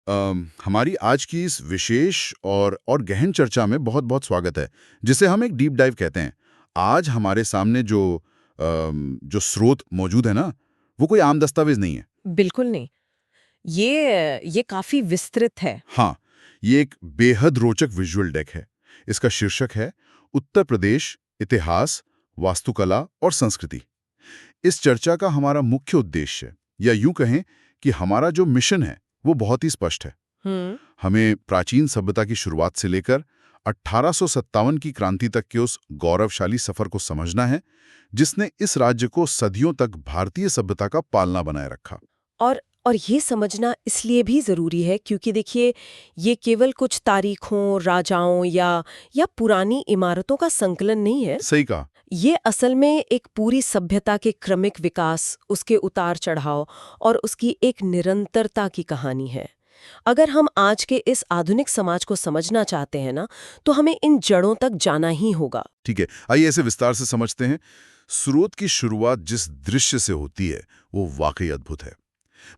हमारी आज की इस विशेष और गहन चर्चा में बहुत-बहुत स्वागत है, जिसे हम एक डीप डाइव कहते हैं। आज हमारे सामने जो स्रोत मौजूद है ना, वो कोई आम दस्तावेज नहीं है। बिल्कुल नहीं। ये काफ़ी विस्तृत है। हाँ, ये एक बेहद रोचक विजुअल डेक है। इसका शीर्षक है उत्तर प्रदेश, इतिहास, वास्तुकला और संस्कृति। इस चर्चा का हमारा मुख्य उद्देश्य, या यूं कहें कि हमारा जो मिशन है, वो बहुत ही स्पष्ट है। हुँ। हमें प्राचीन सभ्यता की शुरुआत से लेकर 1857 की क्रांति तक के उस गौरवशाली सफर को समझना है, जिसने इस राज्य को सदियों तक भारतीय सभ्यता का पालना बनाए रखा। और ये समझना इसलिए भी ज़रूरी है क्योंकि देखिए, ये केवल कुछ तारीखों, राजाओं या पुरानी इमारतों का संकलन नहीं है। सही कहा। ये असल में एक पूरी सभ्यता के क्रमिक विकास, उसके उतार-चढ़ाव और उसकी एक निरंतरता की कहानी है। अगर हम आज के इस आधुनिक समाज को समझना चाहते हैं ना, तो हमें इन जड़ों तक जाना ही होगा। ठीक है, आइए इसे विस्तार से समझते हैं। स्रोत की शुरुआत जिस दृश्य से होती है, वो वाकई अद्भुत है।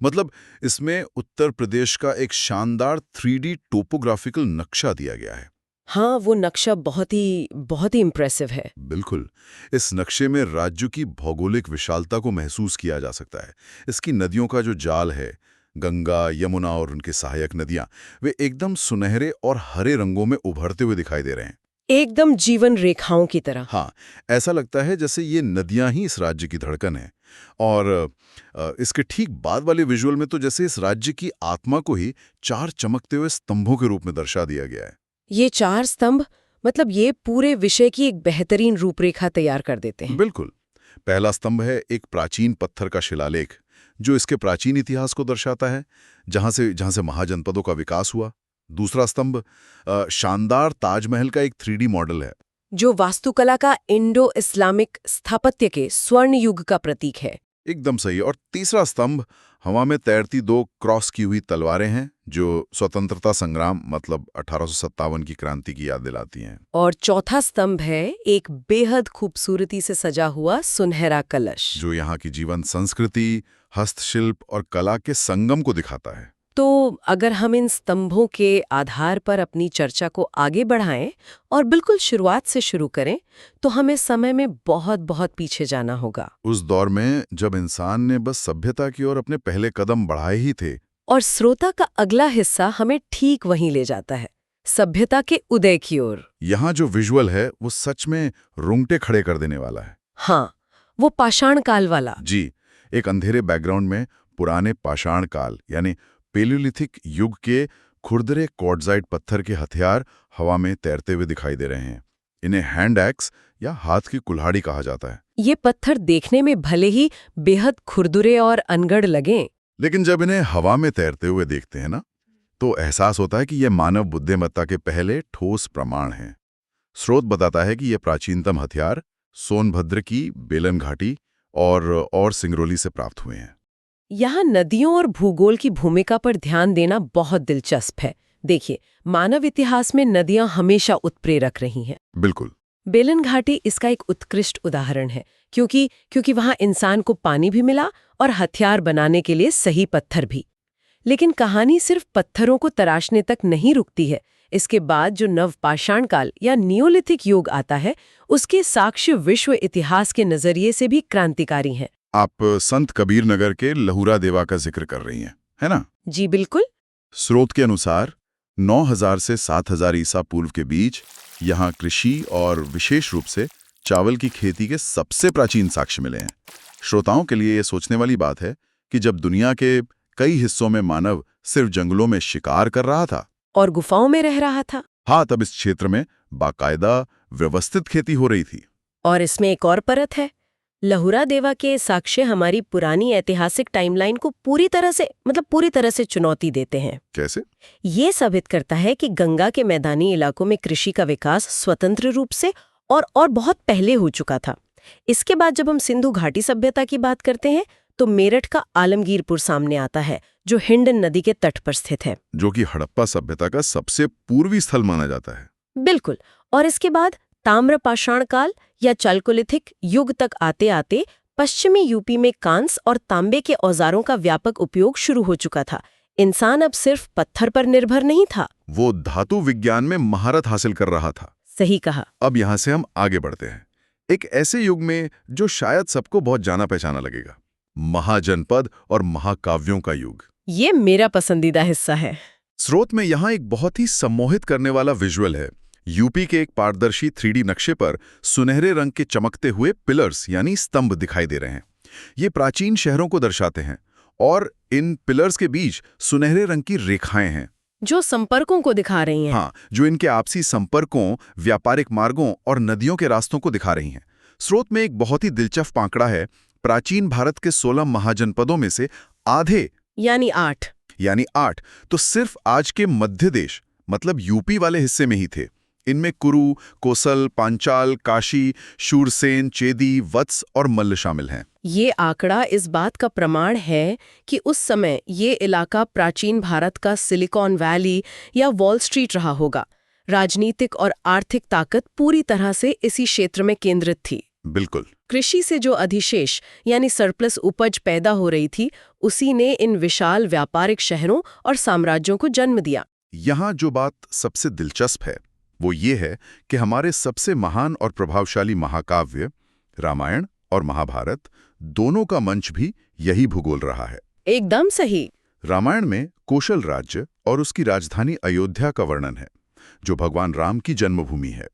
मतलब, इसमें उत्तर प्रदेश का एक शानदार 3D टोपोग्राफिकल नक्शा दिया गया है। हाँ, वो नक्शा बहुत ही इम्प्रेसिव है। बिल्कुल। इस नक्शे में राज्य की भौगोलिक विशालता को महसूस किया जा सकता है। इसकी नदियों का जो जाल है, गंगा, यमुना और उनके सहायक नदियां, वे एकदम सुनहरे और हरे रंगों में उभरते हुए दिखाई दे रहे हैं। एकदम जीवन रेखाओं की तरह। हाँ, ऐसा लगता है जैसे ये नदियां ही इस राज्य की धड़कन है। और इसके ठीक बाद वाले विजुअल में तो जैसे इस राज्य की आत्मा को ही 4 चमकते हुए स्तंभों के रूप में दर्शा दिया गया है। ये 4 स्तंभ, मतलब ये पूरे विषय की एक बेहतरीन रूपरेखा तैयार कर देते हैं। बिल्कुल। पहला स्तंभ है एक प्राचीन पत्थर का शिलालेख, जो इसके प्राचीन इतिहास को दर्शाता है, जहां से महाजनपदों का विकास हुआ। दूसरा स्तंभ शानदार ताजमहल का एक 3D मॉडल है। जो वास्तुकला का इंडो इस्लामिक स्थापत्य के स्वर्ण युग का प्रतीक है। एकदम सही। और तीसरा स्तंभ हवा में तैरती 2 क्रॉस की हुई तलवारें हैं, जो स्वतंत्रता संग्राम मतलब 1857 की क्रांति की याद दिलाती हैं। और चौथा स्तंभ है एक बेहद खूबसूरती से सजा हुआ सुनहरा कलश। जो यहाँ की जीवंत संस्कृति, हस्तशिल्प और कला के संगम को दिखाता है। तो अगर हम इन स्तंभों के आधार पर अपनी चर्चा को आगे बढ़ाएं और बिल्कुल शुरुआत से शुरू करें, तो हमें समय में बहुत पीछे जाना होगा। उस दौर में जब इंसान ने बस सभ्यता की ओर अपने पहले कदम बढ़ाए ही थे। और श्रोता का अगला हिस्सा हमें ठीक वहीं ले जाता है, सभ्यता के उदय की ओर। यहाँ जो विजुअल है, वो सच में रोंगटे खड़े कर देने वाला है। हाँ, वो पाषाण काल वाला। जी, एक अंधेरे बैकग्राउंड में पुराने पाषाण काल यानी पेलियोलिथिक युग के खुरदरे क्वार्ट्जाइट पत्थर के हथियार हवा में तैरते हुए दिखाई दे रहे हैं। इन्हें हैंड एक्स या हाथ की कुल्हाड़ी कहा जाता है। ये पत्थर देखने में भले ही बेहद खुरदुरे और अनगढ़ लगें, लेकिन जब इन्हें हवा में तैरते हुए देखते हैं ना, तो एहसास होता है कि ये मानव बुद्धिमत्ता के पहले ठोस प्रमाण हैं। स्रोत बताता है कि ये प्राचीनतम हथियार सोनभद्र की बेलन घाटी और सिंगरौली से प्राप्त हुए हैं। यहाँ नदियों और भूगोल की भूमिका पर ध्यान देना बहुत दिलचस्प है। देखिए, मानव इतिहास में नदियां हमेशा उत्प्रेरक रही हैं। बिल्कुल। बेलन घाटी इसका एक उत्कृष्ट उदाहरण है, क्योंकि वहां इंसान को पानी भी मिला और हथियार बनाने के लिए सही पत्थर भी। लेकिन कहानी सिर्फ पत्थरों को तराशने तक नहीं रुकती है। इसके बाद जो नवपाषाण काल या नियोलिथिक युग आता है, उसके साक्ष्य विश्व इतिहास के नजरिए से भी क्रांतिकारी हैं। आप संत कबीर नगर के लहुरा देवा का जिक्र कर रही हैं, है ना? जी बिल्कुल। स्रोत के अनुसार 9000 से 7000 ईसा पूर्व के बीच यहाँ कृषि और विशेष रूप से चावल की खेती के सबसे प्राचीन साक्ष्य मिले हैं। श्रोताओं के लिए ये सोचने वाली बात है कि जब दुनिया के कई हिस्सों में मानव सिर्फ जंगलों में शिकार कर रहा था और गुफाओं में रह रहा था। हाँ, तब इस क्षेत्र में बाकायदा व्यवस्थित खेती हो रही थी। और इसमें एक और परत है। लहुरा देवा के साक्ष्य हमारी पुरानी ऐतिहासिक टाइमलाइन को पूरी तरह से चुनौती देते हैं। कैसे? ये साबित करता है कि गंगा के मैदानी इलाकों में कृषि का विकास स्वतंत्र रूप से और बहुत पहले हो चुका था। इसके बाद जब हम सिंधु घाटी सभ्यता की बात करते हैं, तो मेरठ का आलमगीरपुर सामने आता है, जो हिंडन नदी के तट पर स्थित है, जो कि हड़प्पा सभ्यता का सबसे पूर्वी स्थल माना जाता है। बिल्कुल। और इसके बाद ताम्रपाषाण काल या चल्कोलिथिक युग तक आते आते पश्चिमी यूपी में कांस और तांबे के औजारों का व्यापक उपयोग शुरू हो चुका था। इंसान अब सिर्फ पत्थर पर निर्भर नहीं था। वो धातु विज्ञान में महारत हासिल कर रहा था। सही कहा। अब यहां से हम आगे बढ़ते हैं, एक ऐसे युग में जो शायद सबको बहुत जाना पहचाना लगेगा, महाजनपद और महाकाव्यों का युग। ये मेरा पसंदीदा हिस्सा है। स्रोत में यहां एक बहुत ही सम्मोहित करने वाला विजुअल है। यूपी के एक पारदर्शी 3D नक्शे पर सुनहरे रंग के चमकते हुए पिलर्स यानी स्तंभ दिखाई दे रहे हैं। ये प्राचीन शहरों को दर्शाते हैं और इन पिलर्स के बीच सुनहरे रंग की रेखाएं हैं जो संपर्कों को दिखा रही हैं। हाँ, जो इनके आपसी संपर्कों, व्यापारिक मार्गों और नदियों के रास्तों को दिखा रही हैं। स्रोत में एक बहुत ही दिलचस्प आंकड़ा है। प्राचीन भारत के 16 महाजनपदों में से आधे यानी 8 तो सिर्फ आज के मध्य देश मतलब यूपी वाले हिस्से में ही थे। इनमें कुरु, कोसल, पांचाल, काशी, शूरसेन, चेदी, वत्स और मल्ल शामिल हैं। ये आंकड़ा इस बात का प्रमाण है कि उस समय ये इलाका प्राचीन भारत का सिलिकॉन वैली या वॉल स्ट्रीट रहा होगा। राजनीतिक और आर्थिक ताकत पूरी तरह से इसी क्षेत्र में केंद्रित थी। बिल्कुल। कृषि से जो अधिशेष यानी सरप्लस उपज पैदा हो रही थी, उसी ने इन विशाल व्यापारिक शहरों और साम्राज्यों को जन्म दिया। यहाँ जो बात सबसे दिलचस्प है वो ये है कि हमारे सबसे महान और प्रभावशाली महाकाव्य रामायण और महाभारत दोनों का मंच भी यही भूगोल रहा है। एकदम सही। रामायण में कौशल राज्य और उसकी राजधानी अयोध्या का वर्णन है, जो भगवान राम की जन्मभूमि है।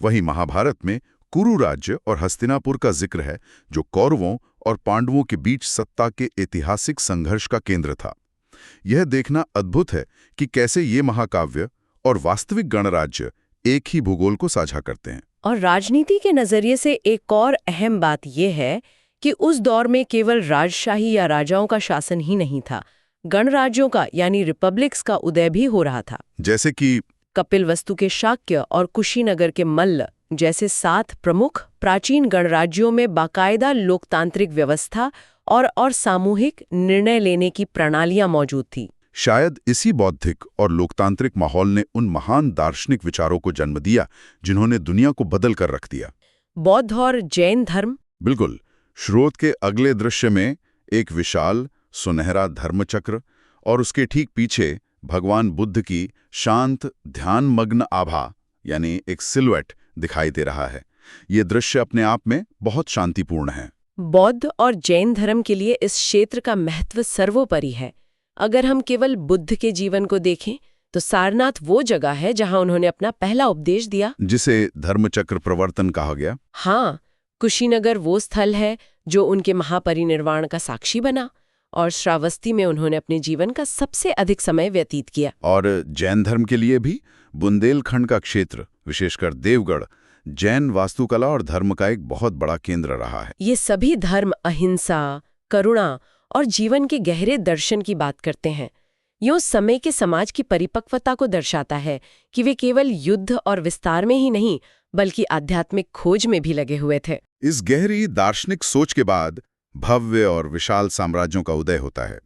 वहीं महाभारत में कुरु राज्य और हस्तिनापुर का जिक्र है, जो कौरवों और पांडवों के बीच सत्ता के ऐतिहासिक संघर्ष का केंद्र था। यह देखना अद्भुत है कि कैसे ये महाकाव्य और वास्तविक गणराज्य एक ही भूगोल को साझा करते हैं। और राजनीति के नजरिए से एक और अहम बात यह है कि उस दौर में केवल राजशाही या राजाओं का शासन ही नहीं था, गणराज्यों का यानी रिपब्लिक्स का उदय भी हो रहा था। जैसे कि कपिलवस्तु के शाक्य और कुशीनगर के मल्ल जैसे 7 प्रमुख प्राचीन गणराज्यों में बाकायदा लोकतांत्रिक व्यवस्था और सामूहिक निर्णय लेने की प्रणालियां मौजूद थी। शायद इसी बौद्धिक और लोकतांत्रिक माहौल ने उन महान दार्शनिक विचारों को जन्म दिया जिन्होंने दुनिया को बदल कर रख दिया। बौद्ध और जैन धर्म। बिल्कुल। स्रोत के अगले दृश्य में एक विशाल सुनहरा धर्मचक्र और उसके ठीक पीछे भगवान बुद्ध की शांत ध्यानमग्न आभा यानी एक सिलुएट दिखाई दे रहा है। ये दृश्य अपने आप में बहुत शांतिपूर्ण है। बौद्ध और जैन धर्म के लिए इस क्षेत्र का महत्व सर्वोपरि है। अगर हम केवल बुद्ध के जीवन को देखें तो सारनाथ वो जगह है जहां उन्होंने अपना पहला उपदेश दिया, जिसे धर्मचक्र प्रवर्तन कहा गया। हाँ, कुशीनगर वो स्थल है जो उनके महापरिनिर्वाण का साक्षी बना, और श्रावस्ती में उन्होंने अपने जीवन का सबसे अधिक समय व्यतीत किया। और जैन धर्म के लिए भी बुंदेलखंड का क्षेत्र, विशेषकर देवगढ़, जैन वास्तुकला और धर्म का एक बहुत बड़ा केंद्र रहा है। ये सभी धर्म अहिंसा, करुणा और जीवन के गहरे दर्शन की बात करते हैं। यूं समय के समाज की परिपक्वता को दर्शाता है कि वे केवल युद्ध और विस्तार में ही नहीं बल्कि आध्यात्मिक खोज में भी लगे हुए थे। इस गहरी दार्शनिक सोच के बाद भव्य और विशाल साम्राज्यों का उदय होता है।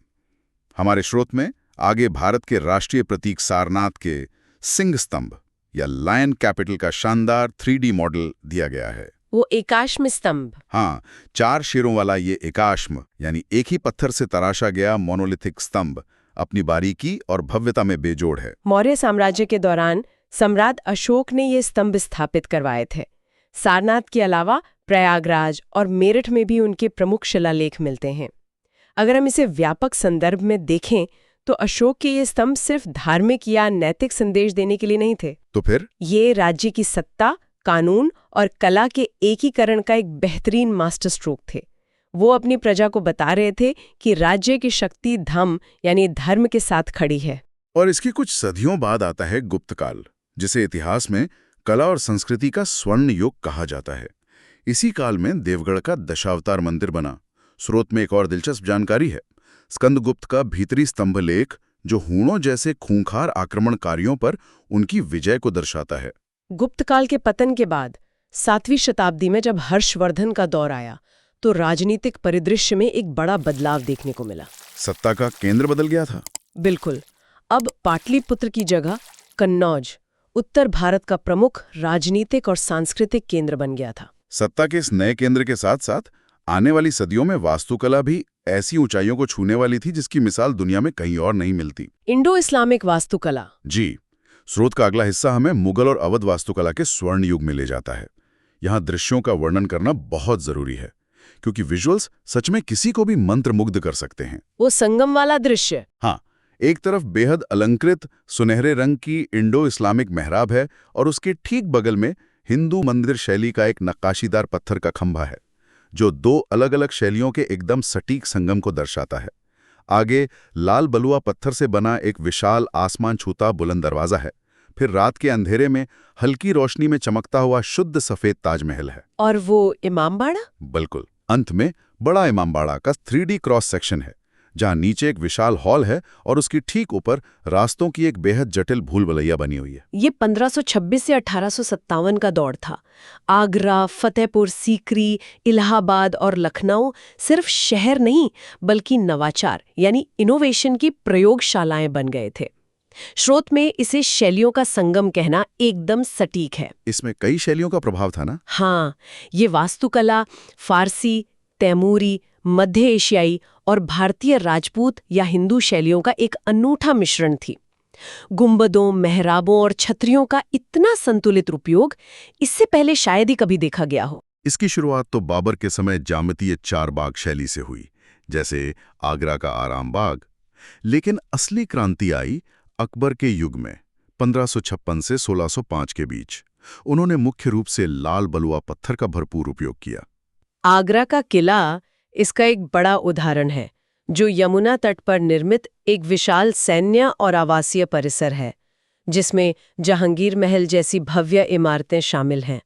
हमारे स्रोत में आगे भारत के राष्ट्रीय प्रतीक सारनाथ के सिंह स्तंभ या लायन कैपिटल का शानदार 3D मॉडल दिया गया है। वो एकाश्म स्तंभ। हाँ, 4 शेरों वाला ये एकाश्म यानी एक ही पत्थर से तराशा गया मोनोलिथिक स्तंभ अपनी बारीकी और भव्यता में बेजोड़ है। मौर्य साम्राज्य के दौरान सम्राट अशोक ने ये स्तंभ स्थापित करवाए थे। सारनाथ के अलावा प्रयागराज और मेरठ में भी उनके प्रमुख शिलालेख मिलते हैं। अगर हम इसे व्यापक संदर्भ में देखें तो अशोक के ये स्तंभ सिर्फ धार्मिक या नैतिक संदेश देने के लिए नहीं थे। तो फिर ये राज्य की सत्ता, कानून और कला के एकीकरण का एक बेहतरीन मास्टर स्ट्रोक थे। वो अपनी प्रजा को बता रहे थे कि राज्य की शक्ति धम्म यानी धर्म के साथ खड़ी है। और इसके कुछ सदियों बाद आता है गुप्त काल, जिसे इतिहास में कला और संस्कृति का स्वर्ण युग कहा जाता है। इसी काल में देवगढ़ का दशावतार मंदिर बना। स्रोत में एक और दिलचस्प जानकारी है। स्कंदगुप्त का भीतरी स्तंभ लेख जो हूणों जैसे खूंखार आक्रमणकारियों पर उनकी विजय को दर्शाता है। गुप्त काल के पतन के बाद 7वीं शताब्दी में जब हर्षवर्धन का दौर आया तो राजनीतिक परिदृश्य में एक बड़ा बदलाव देखने को मिला। सत्ता का केंद्र बदल गया था। बिल्कुल। अब पाटलिपुत्र की जगह कन्नौज उत्तर भारत का प्रमुख राजनीतिक और सांस्कृतिक केंद्र बन गया था। सत्ता के इस नए केंद्र के साथ साथ आने वाली सदियों में वास्तुकला भी ऐसी ऊंचाइयों को छूने वाली थी जिसकी मिसाल दुनिया में कहीं और नहीं मिलती। इंडो इस्लामिक वास्तुकला। जी, स्रोत का अगला हिस्सा हमें मुगल और अवध वास्तुकला के स्वर्ण युग में ले जाता है। यहाँ दृश्यों का वर्णन करना बहुत जरूरी है, क्योंकि विजुअल्स सच में किसी को भी मंत्रमुग्ध कर सकते हैं। वो संगम वाला दृश्य। हाँ, एक तरफ बेहद अलंकृत सुनहरे रंग की इंडो इस्लामिक मेहराब है और उसके ठीक बगल में हिंदू मंदिर शैली का एक नक्काशीदार पत्थर का खंभा है, जो दो अलग अलग शैलियों के एकदम सटीक संगम को दर्शाता है। आगे लाल बलुआ पत्थर से बना एक विशाल आसमान छूता बुलंद दरवाजा है। फिर रात के अंधेरे में हल्की रोशनी में चमकता हुआ शुद्ध सफेद ताजमहल है। और वो इमामबाड़ा? बिल्कुल, अंत में बड़ा इमामबाड़ा का 3D क्रॉस सेक्शन है, जहां नीचे एक विशाल हॉल है और उसकी ठीक ऊपर रास्तों की एक बेहद जटिल भूल-भुलैया बनी हुई है। ये 1526 से 1857 का दौर था। आगरा, फतेहपुर सीकरी, इलाहाबाद और लखनऊ सिर्फ शहर नहीं बल्कि नवाचार यानी इनोवेशन की प्रयोगशालाएं बन गए थे। स्रोत में इसे शैलियों का संगम कहना एकदम सटीक है। इसमें कई शैलियों का प्रभाव था ना? हाँ, ये वास्तुकला फारसी, तैमूरी, मध्य एशियाई और भारतीय राजपूत या हिंदू शैलियों का एक अनूठा मिश्रण थी। गुंबदों, मेहराबों और छतरियों का इतना संतुलित उपयोग इससे पहले शायद ही कभी देखा गया हो। इसकी शुरुआत तो बाबर के समय जामतीय चार बाग शैली से हुई, जैसे आगरा का आराम बाग। लेकिन असली क्रांति आई अकबर के युग में, 1556 से 1605 के बीच। उन्होंने मुख्य रूप से लाल बलुआ पत्थर का भरपूर उपयोग किया। आगरा का किला इसका एक बड़ा उदाहरण है, जो यमुना तट पर निर्मित एक विशाल सैन्य और आवासीय परिसर है, जिसमें जहांगीर महल जैसी भव्य इमारतें शामिल हैं।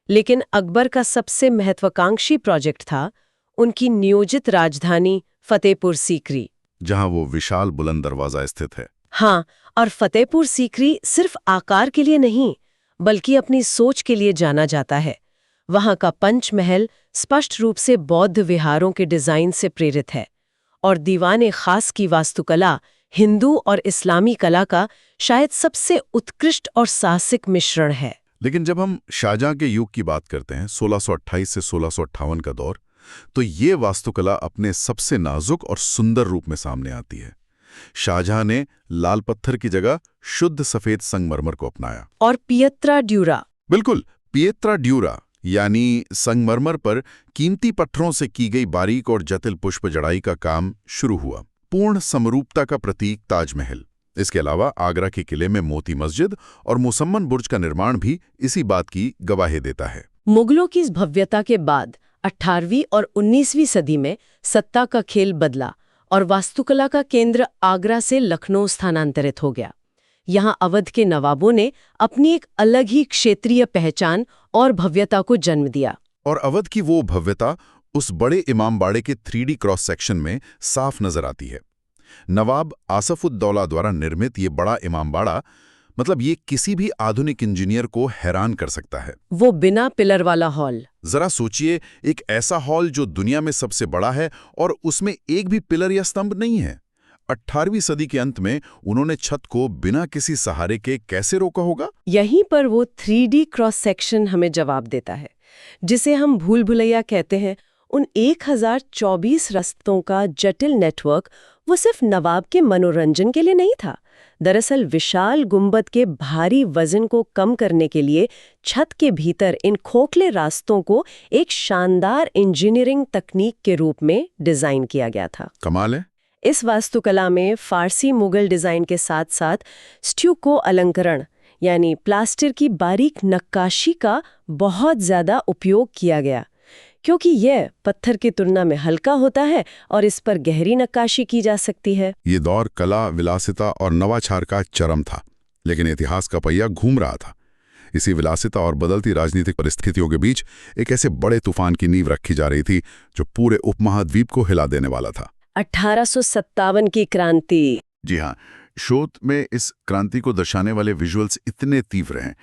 लेकिन अकबर का सबसे महत्वाकांक्षी प्रोजेक्ट था उनकी नियोजित राजधानी फतेहपुर सीकरी, जहां वो विशाल बुलंद दरवाजा स्थित है। हाँ, और फतेहपुर सीकरी सिर्फ आकार के लिए नहीं बल्कि अपनी सोच के लिए जाना जाता है। वहां का पंचमहल स्पष्ट रूप से बौद्ध विहारों के डिजाइन से प्रेरित है, और दीवाने खास की वास्तुकला हिंदू और इस्लामी कला का शायद सबसे उत्कृष्ट और साहसिक मिश्रण है। लेकिन जब हम शाहजहां के युग की बात करते हैं, 1628 से 1658 का दौर, तो ये वास्तुकला अपने सबसे नाजुक और सुंदर रूप में सामने आती है। शाहजहां ने लाल पत्थर की जगह शुद्ध सफेद संगमरमर को अपनाया। और पियत्रा ड्यूरा। बिल्कुल, पियत्रा ड्यूरा यानी संगमरमर पर कीमती पत्थरों से की गई बारीक और जटिल पुष्प जड़ाई का काम शुरू हुआ। पूर्ण समरूपता का प्रतीक ताजमहल। इसके अलावा आगरा के किले में मोती मस्जिद और मुसम्मन बुर्ज का निर्माण भी इसी बात की गवाही देता है। मुगलों की इस भव्यता के बाद 18वीं और 19वीं सदी में सत्ता का खेल बदला और वास्तुकला का केंद्र आगरा से लखनऊ स्थानांतरित हो गया। यहाँ अवध के नवाबों ने अपनी एक अलग ही क्षेत्रीय पहचान और भव्यता को जन्म दिया। और अवध की वो भव्यता उस बड़े इमामबाड़े के 3D क्रॉस सेक्शन में साफ नजर आती है। नवाब आसफुद्दौला द्वारा निर्मित ये बड़ा इमामबाड़ा, मतलब ये किसी भी आधुनिक इंजीनियर को हैरान कर सकता है। वो बिना पिलर वाला हॉल। जरा सोचिए, एक ऐसा हॉल जो दुनिया में सबसे बड़ा है और उसमें एक भी पिलर या स्तंभ नहीं है। 18वीं सदी के अंत में उन्होंने छत को बिना किसी सहारे के कैसे रोका होगा? यहीं पर वो 3D क्रॉस सेक्शन हमें जवाब देता है, जिसे हम भूल भुलैया कहते हैं। उन 1024 रास्तों का जटिल नेटवर्क वो सिर्फ नवाब के मनोरंजन के लिए नहीं था। दरअसल विशाल गुंबद के भारी वजन को कम करने के लिए छत के भीतर इन खोखले रास्तों को एक शानदार इंजीनियरिंग तकनीक के रूप में डिजाइन किया गया था। कमाल है। इस वास्तुकला में फारसी मुगल डिजाइन के साथ साथ स्ट्यूको अलंकरण यानी प्लास्टर की बारीक नक्काशी का बहुत ज्यादा उपयोग किया गया, क्योंकि यह पत्थर की तुलना में हल्का होता है और इस पर गहरी नक्काशी की जा सकती है। ये दौर कला, विलासिता और नवाचार का चरम था, लेकिन इतिहास का पहिया घूम रहा था। इसी विलासिता और बदलती राजनीतिक परिस्थितियों के बीच एक ऐसे बड़े तूफान की नींव रखी जा रही थी जो पूरे उपमहाद्वीप को हिला देने वाला था। 1857 की क्रांति। जी हाँ, शोध में इस क्रांति को दर्शाने वाले विजुअल्स इतने तीव्र हैं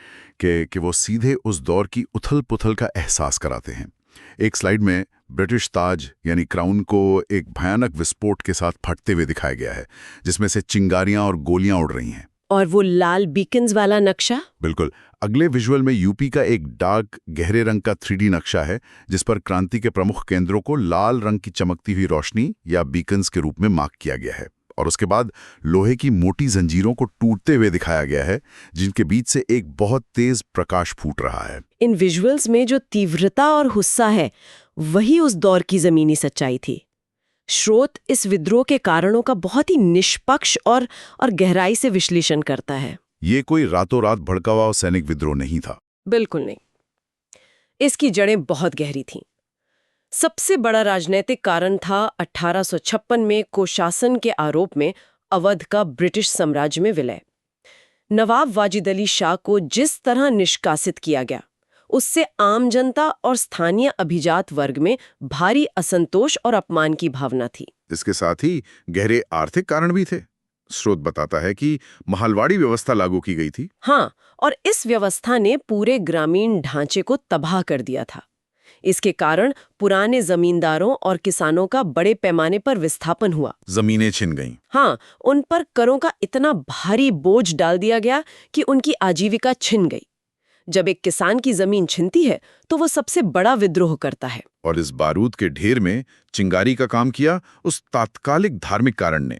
कि वो सीधे उस दौर की उथल-पुथल का एहसास कराते हैं। एक स्लाइड में ब्रिटिश ताज यानी क्राउन को एक भयानक विस्फोट के साथ फटते हुए दिखाया गया है, जिसमें से चिंगारियां और गोलियां उड़ रही हैं। और वो लाल बीकन्स वाला नक्शा? बिल्कुल। अगले विजुअल में यूपी का एक डार्क गहरे रंग का 3D नक्शा है, जिस पर क्रांति के प्रमुख केंद्रों को लाल रंग की चमकती हुई रोशनी या बीकन्स के रूप में मार्क किया गया है। और उसके बाद लोहे की मोटी जंजीरों को टूटते हुए दिखाया गया है, जिनके बीच से एक बहुत तेज प्रकाश फूट रहा है। इन विजुअल्स में जो तीव्रता और गुस्सा है, वही उस दौर की जमीनी सच्चाई थी। स्रोत इस विद्रोह के कारणों का बहुत ही निष्पक्ष और गहराई से विश्लेषण करता है। ये कोई रातों रात भड़का हुआ सैनिक विद्रोह नहीं था। बिल्कुल नहीं। इसकी जड़ें बहुत गहरी थीं। सबसे बड़ा राजनीतिक कारण था 1856 में कोशासन के आरोप में अवध का ब्रिटिश साम्राज्य में विलय। नवाब वाजिद अली शाह को जिस तरह निष्कासित किया गया, उससे आम जनता और स्थानीय अभिजात वर्ग में भारी असंतोष और अपमान की भावना थी। इसके साथ ही गहरे आर्थिक कारण भी थे। स्रोत बताता है कि महलवाड़ी व्यवस्था लागू की गई थी। हाँ, और इस व्यवस्था ने पूरे ग्रामीण ढांचे को तबाह कर दिया था। इसके कारण पुराने जमींदारों और किसानों का बड़े पैमाने पर विस्थापन हुआ। जमीनें छिन गईं। हाँ, उन पर करों का इतना भारी बोझ डाल दिया गया कि उनकी आजीविका छिन गई। जब एक किसान की जमीन छिनती है तो वो सबसे बड़ा विद्रोह करता है। और इस बारूद के ढेर में चिंगारी का काम किया उस तात्कालिक धार्मिक कारण ने।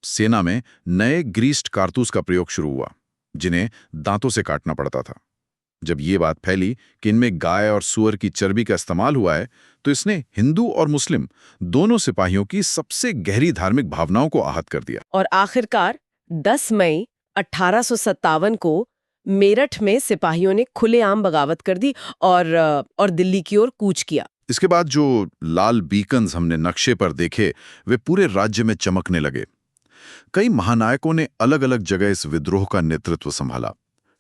सेना में नए ग्रीस्ड कारतूस का प्रयोग शुरू हुआ, जिन्हें दांतों से काटना पड़ता था। जब ये बात फैली कि इनमें गाय और सूअर की चर्बी का इस्तेमाल हुआ है, तो इसने हिंदू और मुस्लिम दोनों सिपाहियों की सबसे गहरी धार्मिक भावनाओं को आहत कर दिया। और आखिरकार 10 मई 1857 को मेरठ में सिपाहियों ने खुलेआम बगावत कर दी और दिल्ली की ओर कूच किया। इसके बाद जो लाल बीकन्स हमने नक्शे पर देखे, वे पूरे राज्य में चमकने लगे। कई महानायकों ने अलग अलग जगह इस विद्रोह का नेतृत्व संभाला।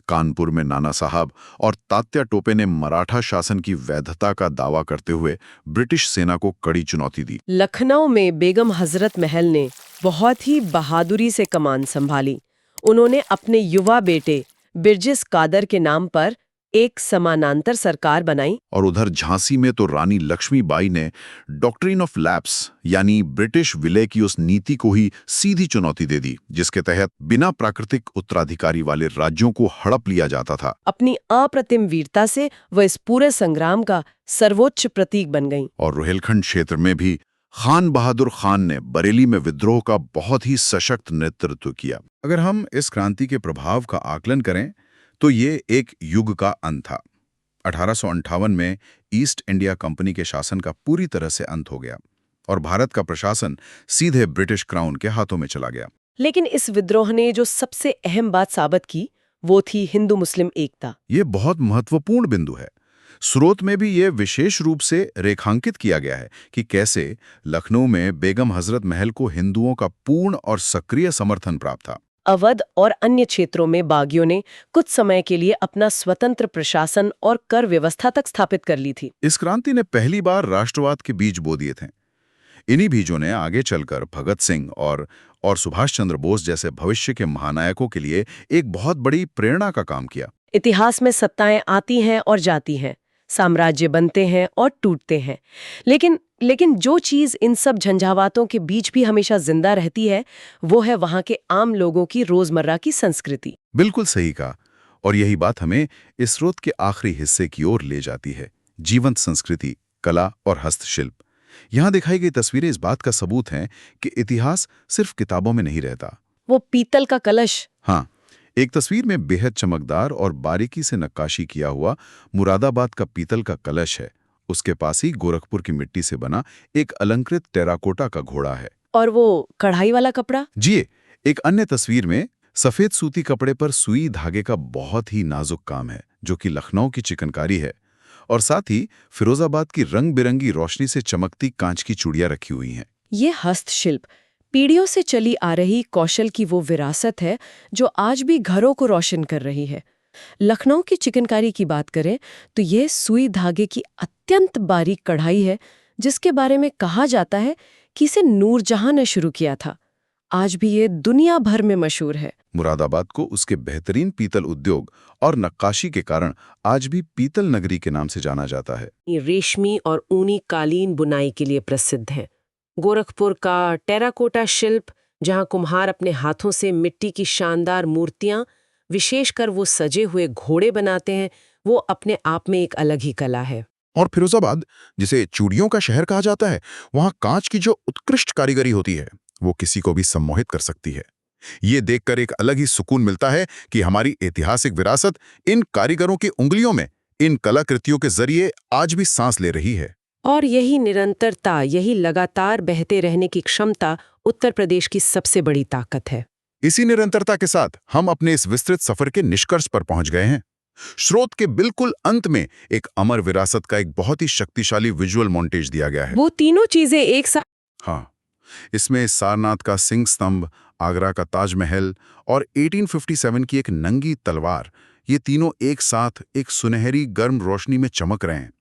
कानपुर में नाना साहब और तात्या टोपे ने मराठा शासन की वैधता का दावा करते हुए ब्रिटिश सेना को कड़ी चुनौती दी। लखनऊ में बेगम हजरत महल ने बहुत ही बहादुरी से कमान संभाली। उन्होंने अपने युवा बेटे बिरजिस कादर के नाम पर एक समानांतर सरकार बनाई। और उधर झांसी में तो रानी लक्ष्मीबाई ने डॉक्ट्रिन ऑफ लैप्स यानी ब्रिटिश विलय की उस नीति को ही सीधी चुनौती दे दी, जिसके तहत बिना प्राकृतिक उत्तराधिकारी वाले राज्यों को हड़प लिया जाता था। अपनी अप्रतिम वीरता से वह इस पूरे संग्राम का सर्वोच्च प्रतीक बन गईं। और रोहिलखंड क्षेत्र में भी खान बहादुर खान ने बरेली में विद्रोह का बहुत ही सशक्त नेतृत्व किया। अगर हम इस क्रांति के प्रभाव का आकलन करें तो ये एक युग का अंत था। 1858 में ईस्ट इंडिया कंपनी के शासन का पूरी तरह से अंत हो गया और भारत का प्रशासन सीधे ब्रिटिश क्राउन के हाथों में चला गया। लेकिन इस विद्रोह ने जो सबसे अहम बात साबित की, वो थी हिंदू मुस्लिम एकता। ये बहुत महत्वपूर्ण बिंदु है। स्रोत में भी ये विशेष रूप से रेखांकित किया गया है कि कैसे लखनऊ में बेगम हजरत महल को हिंदुओं का पूर्ण और सक्रिय समर्थन प्राप्त था। अवध और अन्य क्षेत्रों में बागियों ने कुछ समय के लिए अपना स्वतंत्र प्रशासन और कर व्यवस्था तक स्थापित कर ली थी। इस क्रांति ने पहली बार राष्ट्रवाद के बीज बो दिए थे। इन्हीं बीजों ने आगे चलकर भगत सिंह और सुभाष चंद्र बोस जैसे भविष्य के महानायकों के लिए एक बहुत बड़ी प्रेरणा का काम किया। इतिहास में सत्ताएं आती हैं और जाती हैं, साम्राज्य बनते हैं और टूटते हैं, लेकिन जो चीज इन सब झंझावातों के बीच भी हमेशा जिंदा रहती है, वो है वहां के आम लोगों की रोजमर्रा की संस्कृति। बिल्कुल सही कहा। और यही बात हमें इस स्रोत के आखिरी हिस्से की ओर ले जाती है। जीवंत संस्कृति, कला और हस्तशिल्प। यहाँ दिखाई गई तस्वीरें इस बात का सबूत हैं कि इतिहास सिर्फ किताबों में नहीं रहता। वो पीतल का कलश। हाँ, एक तस्वीर में बेहद चमकदार और बारीकी से नक्काशी किया हुआ मुरादाबाद का पीतल का कलश है। उसके पास ही गोरखपुर की मिट्टी से बना एक अलंकृत टेराकोटा का घोड़ा है। और वो कढ़ाई वाला कपड़ा? जी, एक अन्य तस्वीर में सफेद सूती कपड़े पर सुई धागे का बहुत ही नाजुक काम है, जो कि लखनऊ की चिकनकारी है। और साथ ही फिरोजाबाद की रंग बिरंगी रोशनी से चमकती कांच की चूड़ियां रखी हुई हैं। ये हस्तशिल्प पीढ़ियों से चली आ रही कौशल की वो विरासत है जो आज भी घरों को रोशन कर रही है। लखनऊ की चिकनकारी की बात करें तो ये सुई धागे की अत्यंत बारीक कढ़ाई है, जिसके बारे में कहा जाता है कि इसे नूरजहां ने शुरू किया था। आज भी ये दुनिया भर में मशहूर है। मुरादाबाद को उसके बेहतरीन पीतल उद्योग और नक्काशी के कारण आज भी पीतल नगरी के नाम से जाना जाता है। ये रेशमी और ऊनी कालीन बुनाई के लिए प्रसिद्ध है। गोरखपुर का टेराकोटा शिल्प जहां कुम्हार अपने हाथों से मिट्टी की शानदार मूर्तियां, विशेषकर वो सजे हुए घोड़े बनाते हैं, वो अपने आप में एक अलग ही कला है। और फिरोजाबाद, जिसे चूड़ियों का शहर कहा जाता है, वहां कांच की जो उत्कृष्ट कारीगरी होती है वो किसी को भी सम्मोहित कर सकती है। ये देखकर एक अलग ही सुकून मिलता है कि हमारी ऐतिहासिक विरासत इन कारीगरों की उंगलियों में, इन कलाकृतियों के जरिए आज भी सांस ले रही है। और यही निरंतरता, यही लगातार बहते रहने की क्षमता उत्तर प्रदेश की सबसे बड़ी ताकत है। इसी निरंतरता के साथ हम अपने इस विस्तृत सफर के निष्कर्ष पर पहुंच गए हैं। स्रोत के बिल्कुल अंत में एक अमर विरासत का एक बहुत ही शक्तिशाली विजुअल मॉन्टेज दिया गया है। वो तीनों चीजें एक साथ। हाँ, इसमें सारनाथ का सिंह स्तंभ, आगरा का ताजमहल और 1857 की एक नंगी तलवार, ये तीनों एक साथ एक सुनहरी गर्म रोशनी में चमक रहे हैं।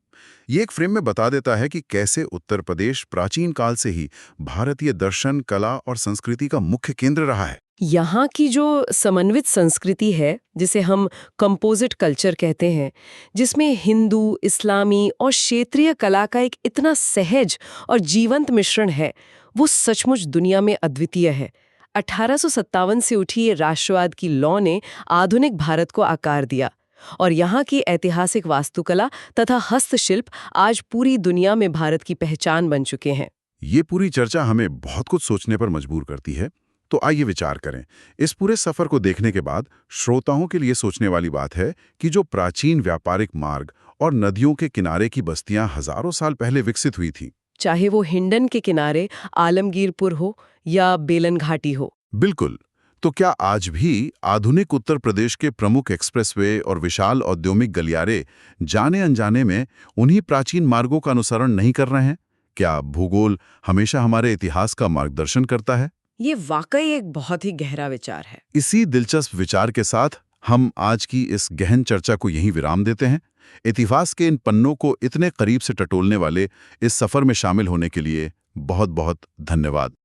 ये एक फ्रेम में बता देता है कि कैसे उत्तर प्रदेश प्राचीन काल से ही भारतीय दर्शन, कला और संस्कृति का मुख्य केंद्र रहा है। यहाँ की जो समन्वित संस्कृति है, जिसे हम कंपोजिट कल्चर कहते हैं, जिसमें हिंदू, इस्लामी और क्षेत्रीय कला का एक इतना सहज और जीवंत मिश्रण है, वो सचमुच दुनिया में अद्वितीय है। 1857 से उठी ये राष्ट्रवाद की लौ ने आधुनिक भारत को आकार दिया, और यहाँ की ऐतिहासिक वास्तुकला तथा हस्तशिल्प आज पूरी दुनिया में भारत की पहचान बन चुके हैं। ये पूरी चर्चा हमें बहुत कुछ सोचने पर मजबूर करती है। तो आइए विचार करें। इस पूरे सफर को देखने के बाद श्रोताओं के लिए सोचने वाली बात है कि जो प्राचीन व्यापारिक मार्ग और नदियों के किनारे की बस्तियां हजारों साल पहले विकसित हुई थी, चाहे वो हिंडन के किनारे आलमगीरपुर हो या बेलन घाटी हो। बिल्कुल, तो क्या आज भी आधुनिक उत्तर प्रदेश के प्रमुख एक्सप्रेसवे और विशाल औद्योगिक गलियारे जाने अनजाने में उन्हीं प्राचीन मार्गों का अनुसरण नहीं कर रहे हैं? क्या भूगोल हमेशा हमारे इतिहास का मार्गदर्शन करता है? ये वाकई एक बहुत ही गहरा विचार है। इसी दिलचस्प विचार के साथ हम आज की इस गहन चर्चा को यहीं विराम देते हैं। इतिहास के इन पन्नों को इतने करीब से टटोलने वाले इस सफर में शामिल होने के लिए बहुत बहुत धन्यवाद।